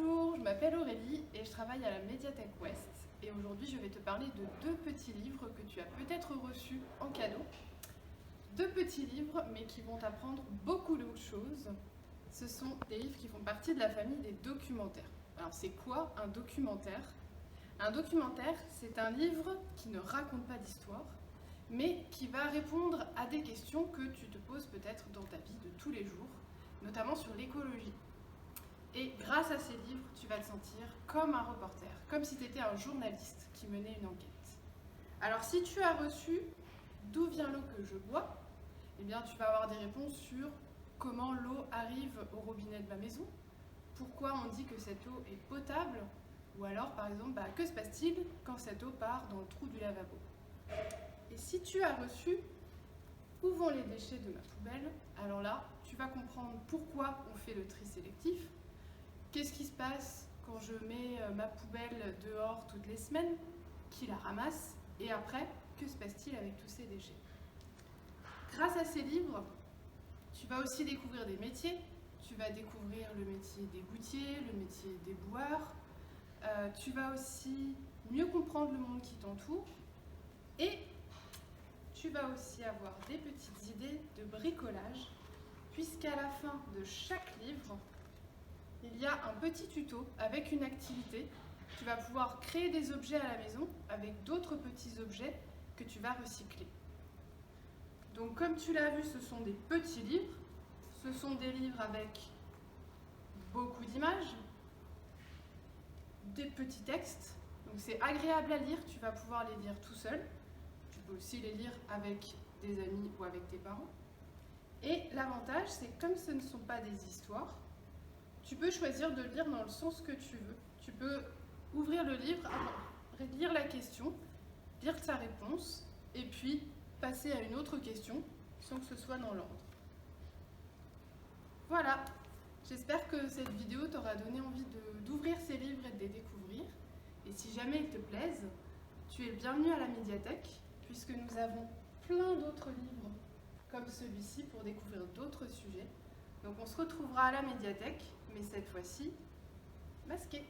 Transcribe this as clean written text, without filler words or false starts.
Bonjour, je m'appelle Aurélie et je travaille à la Médiathèque Ouest. Et aujourd'hui, je vais te parler de deux petits livres que tu as peut-être reçus en cadeau. Deux petits livres, mais qui vont t'apprendre beaucoup de choses. Ce sont des livres qui font partie de la famille des documentaires. Alors, c'est quoi un documentaire? Un documentaire, c'est un livre qui ne raconte pas d'histoire, mais qui va répondre à des questions que tu te poses peut-être dans ta vie de tous les jours, notamment sur l'écologie. Et grâce à ces livres, tu vas te sentir comme un reporter, comme si tu étais un journaliste qui menait une enquête. Alors si tu as reçu D'où vient l'eau que je bois, eh bien tu vas avoir des réponses sur comment l'eau arrive au robinet de ma maison, pourquoi on dit que cette eau est potable, ou alors par exemple, que se passe-t-il quand cette eau part dans le trou du lavabo. Et si tu as reçu Où vont les déchets de ma poubelle, alors là, tu vas comprendre pourquoi on fait le tri sélectif. Qu'est-ce qui se passe quand je mets ma poubelle dehors toutes les semaines? Qui la ramasse? Et après, que se passe-t-il avec tous ces déchets? Grâce à ces livres, tu vas aussi découvrir des métiers. Tu vas découvrir le métier des gouttiers, le métier des boueurs. Tu vas aussi mieux comprendre le monde qui t'entoure. Et tu vas aussi avoir des petites idées de bricolage, puisqu'à la fin de chaque livre, il y a un petit tuto avec une activité. Tu vas pouvoir créer des objets à la maison avec d'autres petits objets que tu vas recycler. Donc comme tu l'as vu, ce sont des petits livres. Ce sont des livres avec beaucoup d'images, des petits textes. Donc c'est agréable à lire, tu vas pouvoir les lire tout seul. Tu peux aussi les lire avec des amis ou avec tes parents. Et l'avantage, c'est que comme ce ne sont pas des histoires, tu peux choisir de lire dans le sens que tu veux. Tu peux ouvrir le livre, lire la question, lire sa réponse, et puis passer à une autre question sans que ce soit dans l'ordre. Voilà, j'espère que cette vidéo t'aura donné envie d'ouvrir ces livres et de les découvrir. Et si jamais ils te plaisent, tu es le bienvenu à la médiathèque, puisque nous avons plein d'autres livres comme celui-ci pour découvrir d'autres sujets. Donc on se retrouvera à la médiathèque, mais cette fois-ci masqué.